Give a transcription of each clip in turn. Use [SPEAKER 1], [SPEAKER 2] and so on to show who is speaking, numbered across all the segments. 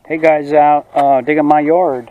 [SPEAKER 1] Hey guys, out digging my yard,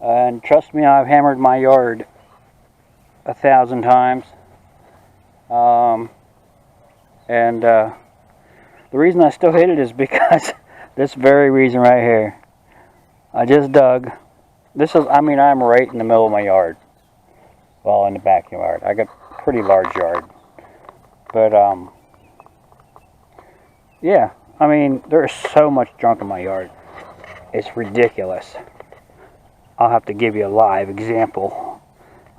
[SPEAKER 1] and trust me, I've hammered my yard 1,000 times. The reason I still hit it is because this very reason right here. I just dug. I'm right in the middle of my yard. Well, in the backyard. I got a pretty large yard. But, yeah. There's so much junk in my yard. It's ridiculous. I'll have to give you a live example.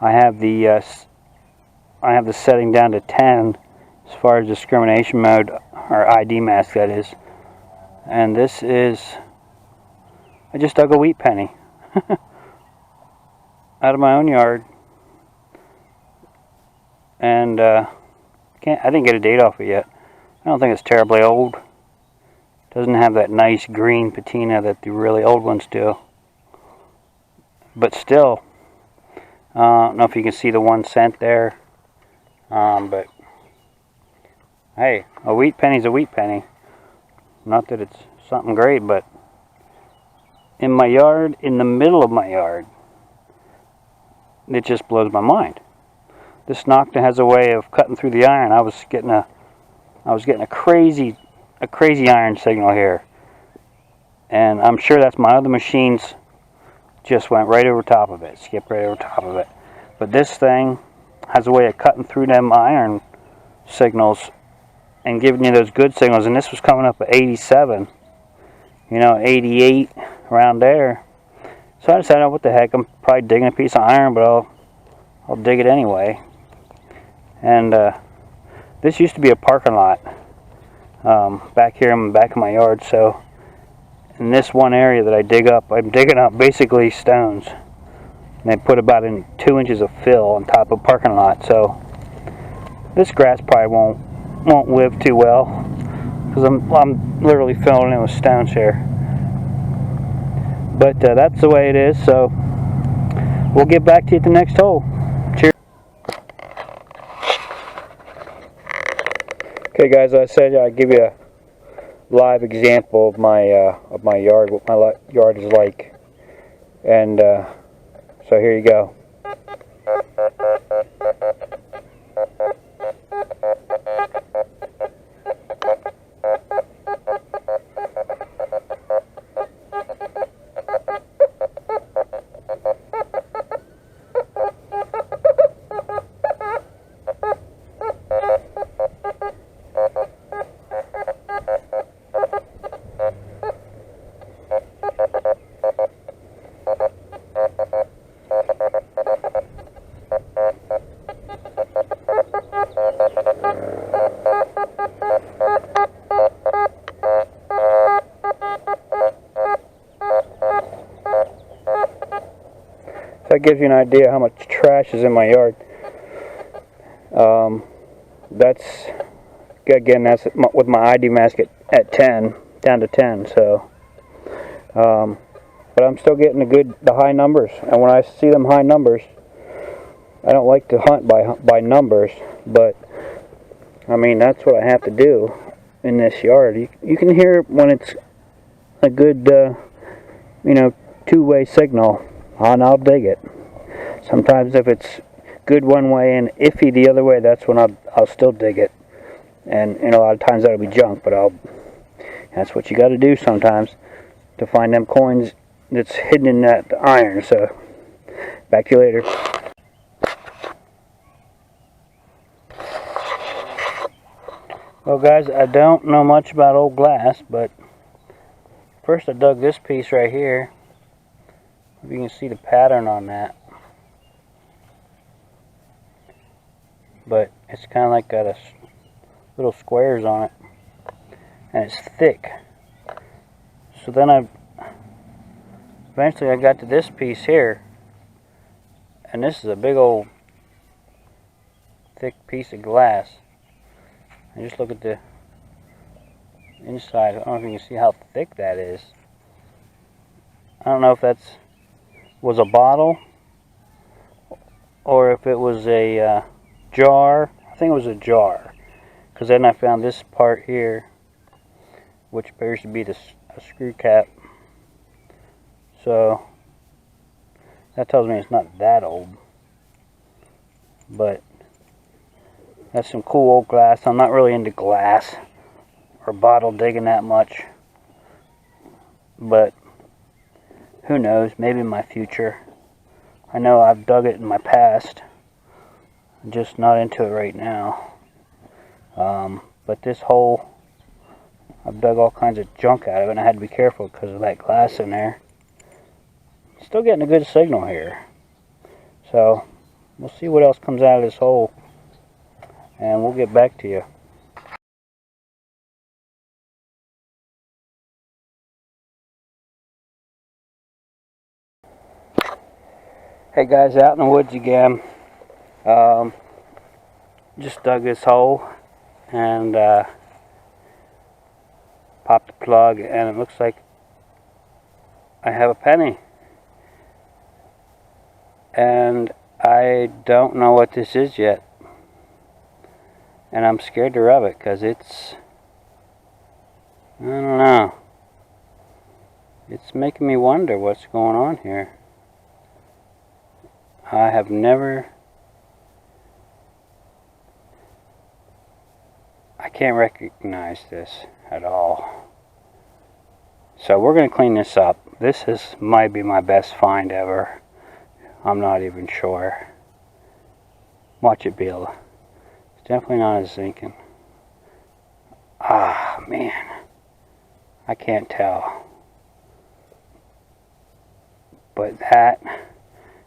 [SPEAKER 1] I have the setting down to 10 as far as discrimination mode, or ID mask that is. And this is, I just dug a wheat penny out of my own yard. And I didn't get a date off it yet. I don't think it's terribly old. Doesn't have that nice green patina that the really old ones do. But still, I don't know if you can see the 1 cent there. But hey, a wheat penny's a wheat penny. Not that it's something great, but in my yard, in the middle of my yard, it just blows my mind. This Nokta has a way of cutting through the iron. I was getting a crazy iron signal here, and I'm sure that's my other machines just went right over top of it, skipped right over top of it. But this thing has a way of cutting through them iron signals and giving you those good signals. And this was coming up at 87, 88, around there. So I decided, what the heck, I'm probably digging a piece of iron, but I'll dig it anyway. And this used to be a parking lot. Back here in the back of my yard, so in this one area that I dig up, I'm digging up basically stones, and they put about 2 inches of fill on top of parking lot. So this grass probably won't live too well, because I'm literally filling it with stones here. But that's the way it is. So we'll get back to you at the next hole. Cheers. Okay guys, I said I'd give you a live example of my yard, what my yard is like, and so here you go. That gives you an idea how much trash is in my yard. That's with my ID mask at 10, down to 10. So, but I'm still getting the high numbers. And when I see them high numbers, I don't like to hunt by numbers, but that's what I have to do in this yard. You can hear when it's a good, two-way signal. And I'll dig it. Sometimes if it's good one way and iffy the other way, that's when I'll still dig it. And a lot of times that'll be junk, but that's what you got to do sometimes to find them coins that's hidden in that iron. So back to you later. Well guys, I don't know much about old glass, but first I dug this piece right here. You can see the pattern on that, but it's kind of like got a little squares on it, and it's thick. So then eventually I got to this piece here, and this is a big old thick piece of glass. And just look at the inside. I don't know if you can see how thick that is. I don't know if was a bottle or if it was a jar. I think it was a jar, because then I found this part here, which appears to be the a screw cap. So that tells me it's not that old. But that's some cool old glass. I'm not really into glass or bottle digging that much. But who knows, maybe in my future. I know I've dug it in my past. I'm just not into it right now. But this hole, I've dug all kinds of junk out of it, and I had to be careful because of that glass in there. Still getting a good signal here. So we'll see what else comes out of this hole, and we'll get back to you. Hey guys, out in the woods again. Just dug this hole and popped the plug, and it looks like I have a penny. And I don't know what this is yet. And I'm scared to rub it because it's, I don't know. It's making me wonder what's going on here. I have never, I can't recognize this at all. So we're going to clean this up. This might be my best find ever. I'm not even sure. Watch it, Bill. It's definitely not a zinking. Ah, man. I can't tell. But that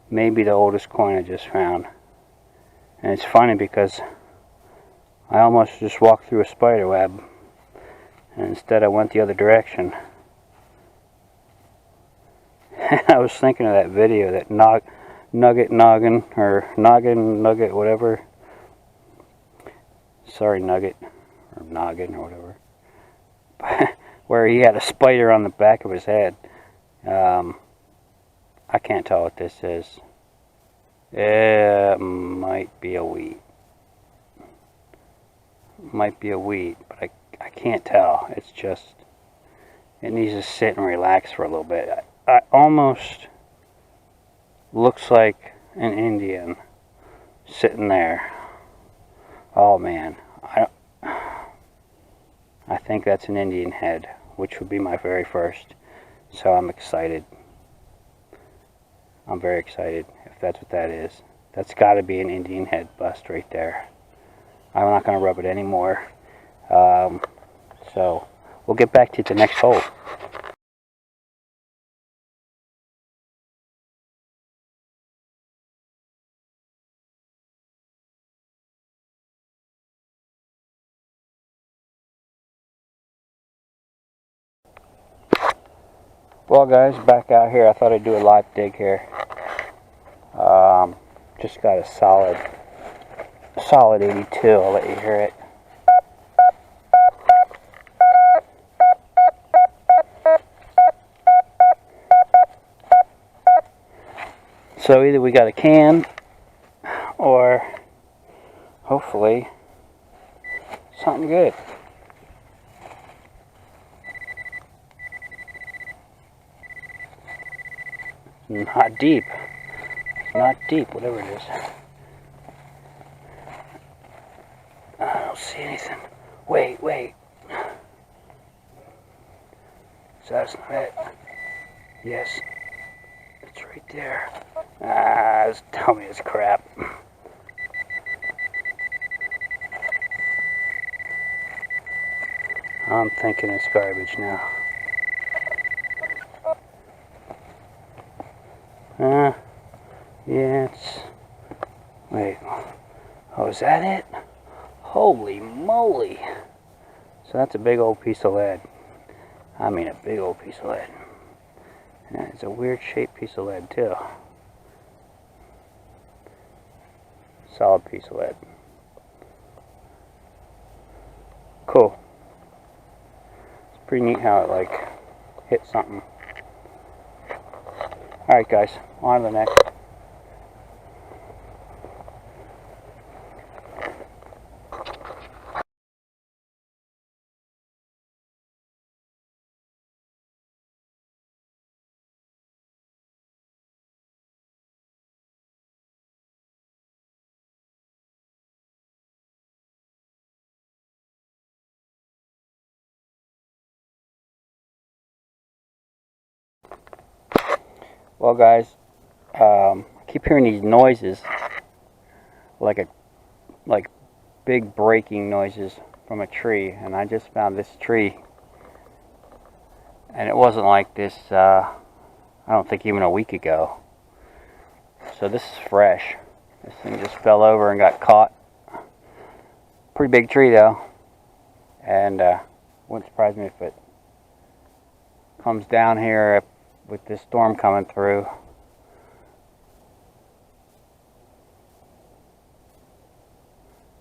[SPEAKER 1] may be the oldest coin I just found. And it's funny because I almost just walked through a spider web. And instead I went the other direction. I was thinking of that video, that Nugget Noggin, or Noggin Nugget, whatever. Sorry, Nugget, or Noggin, or whatever. Where he had a spider on the back of his head. I can't tell what this is. It might be a wheat. Might be a wheat, but I can't tell. It's just, it needs to sit and relax for a little bit. I almost looks like an Indian sitting there. Oh man, I think that's an Indian head, which would be my very first. So I'm excited. I'm very excited if that's what that is. That's got to be an Indian head bust right there. I'm not going to rub it anymore. So we'll get back to the next hole. Well guys, back out here. I thought I'd do a live dig here. Just got a solid 82. I'll let you hear it. So either we got a can, or hopefully something good. Not deep. Not deep, whatever it is. I don't see anything. Wait. So that's not it. Yes. It's right there. Tell me it's crap. I'm thinking it's garbage now. Yeah, it's... Wait. Oh, is that it? Holy moly. So that's a big old piece of lead. I mean a big old piece of lead. And it's a weird shaped piece of lead too. Solid piece of lead. Cool. It's pretty neat how it like hit something. Alright guys, on to the next. Well, guys, I keep hearing these noises, like big breaking noises from a tree, and I just found this tree, and it wasn't like this. I don't think even a week ago. So this is fresh. This thing just fell over and got caught. Pretty big tree though, and wouldn't surprise me if it comes down here with this storm coming through.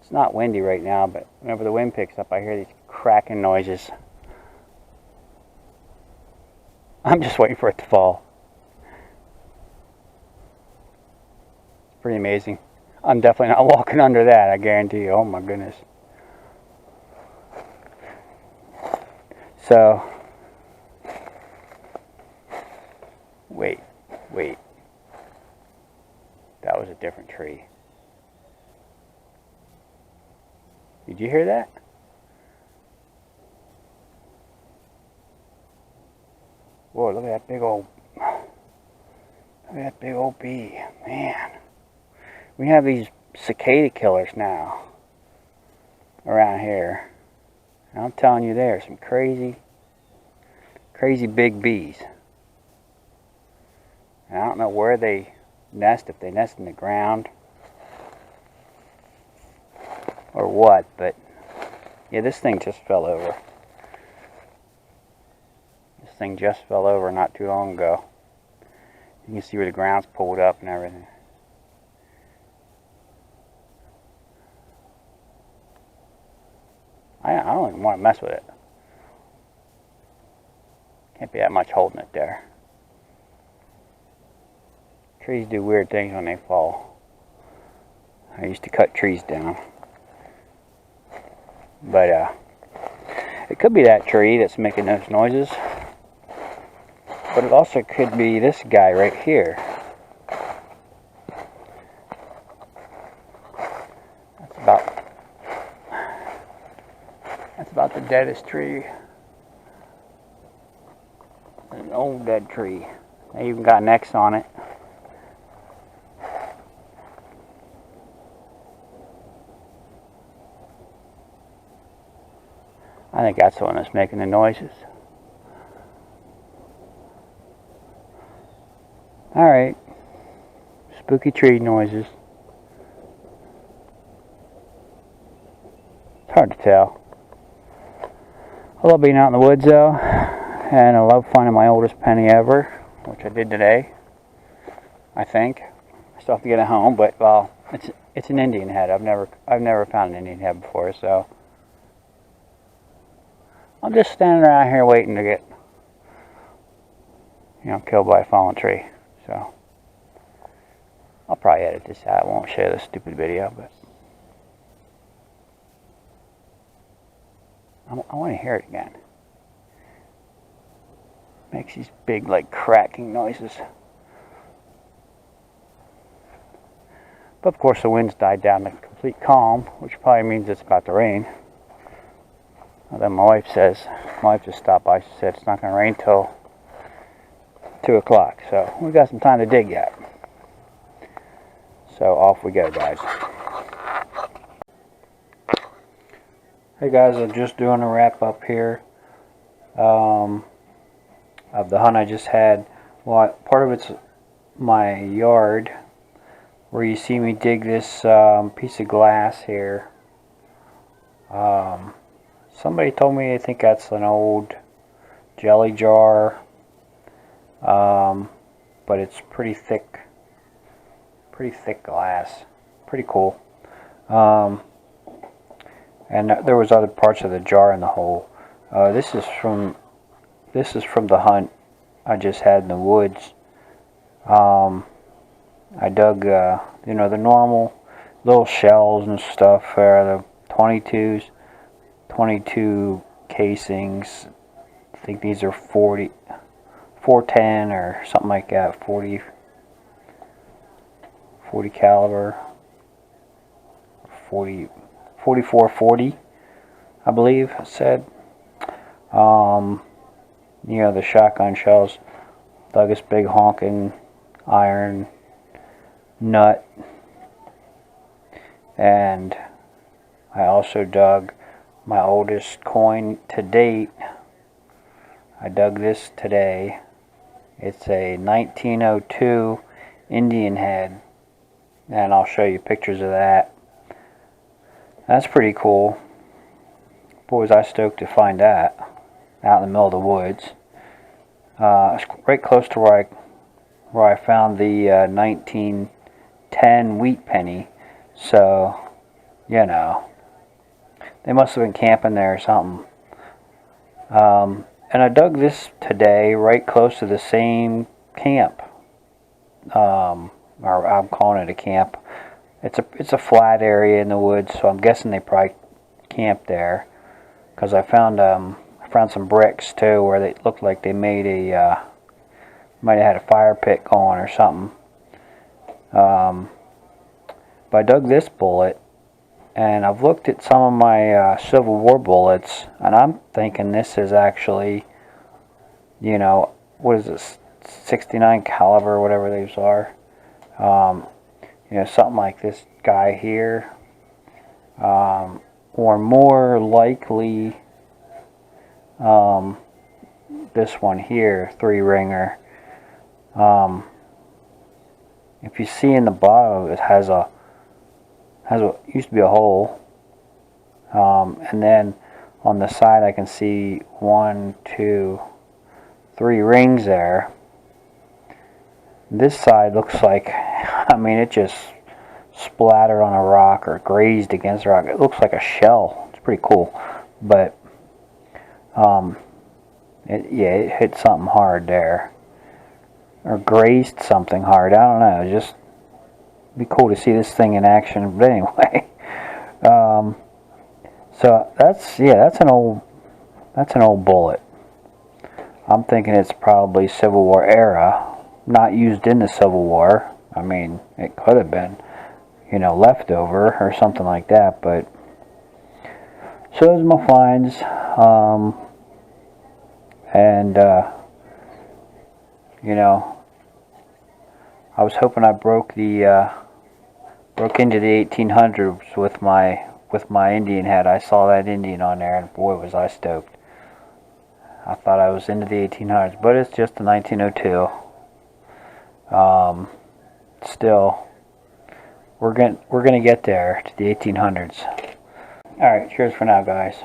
[SPEAKER 1] It's not windy right now, but whenever the wind picks up, I hear these cracking noises. I'm just waiting for it to fall. It's pretty amazing. I'm definitely not walking under that, I guarantee you. Oh my goodness. So, wait. That was a different tree. Did you hear that? Whoa, look at that big old bee. Man. We have these cicada killers now around here. And I'm telling you, there are some crazy big bees. And I don't know where they nest, if they nest in the ground or what, but yeah, this thing just fell over. This thing just fell over not too long ago. You can see where the ground's pulled up and everything. I don't even want to mess with it. Can't be that much holding it there. Trees do weird things when they fall. I used to cut trees down. But it could be that tree that's making those noises. But it also could be this guy right here. That's about the deadest tree. An old dead tree. They even got necks on it. I think that's the one that's making the noises. Alright. Spooky tree noises. It's hard to tell. I love being out in the woods though. And I love finding my oldest penny ever. Which I did today. I think. I still have to get it home, but well, it's an Indian head. I've never found an Indian head before, so I'm just standing around here waiting to get, killed by a fallen tree. So I'll probably edit this out. I won't share this stupid video, but I want to hear it again. Makes these big, like, cracking noises. But of course the wind's died down to complete calm, which probably means it's about to rain. Well, then my wife just stopped by. She said it's not going to rain till 2 o'clock. So we've got some time to dig yet. So off we go, guys. Hey guys, I'm just doing a wrap up here of the hunt I just had. Well, part of it's my yard, where you see me dig this piece of glass here. Somebody told me I think that's an old jelly jar, but it's pretty thick glass, pretty cool. And there was other parts of the jar in the hole. This is from the hunt I just had in the woods. I dug, the normal little shells and stuff, the 22s, 22 casings. I think these are 410 or something like that, 40 caliber, 4440, I believe it said. The shotgun shells. Dug this big honking iron nut. And I also dug my oldest coin to date. I dug this today. It's a 1902 Indian head, and I'll show you pictures of that. That's pretty cool. Boy, was I stoked to find that out in the middle of the woods. It's right close to where I found the 1910 wheat penny. So, you know, they must have been camping there or something. And I dug this today right close to the same camp. Or I'm calling it a camp. It's a flat area in the woods, so I'm guessing they probably camped there. Because I found some bricks too, where they looked like they made might have had a fire pit going or something. But I dug this bullet, and I've looked at some of my Civil War bullets, and I'm thinking this is actually, you know, what is this, 69 caliber, whatever these are. You know, something like this guy here, or more likely this one here, 3-ringer. If you see in the bottom, it has what used to be a hole, and then on the side I can see 1, 2, 3 rings there. This side looks like, I mean, it just splattered on a rock or grazed against a rock. It looks like a shell. It's pretty cool, but it hit something hard there, or grazed something hard. I don't know. Just be cool to see this thing in action. But anyway, so that's an old bullet. I'm thinking it's probably Civil War era, not used in the Civil War. I mean, it could have been, you know, leftover or something like that. But so those are my finds. You know, I was hoping I broke into the 1800s with my Indian head. I saw that Indian on there, and boy, was I stoked. I thought I was into the 1800s, but it's just the 1902. Still, we're gonna get there to the 1800s. All right, cheers for now, guys.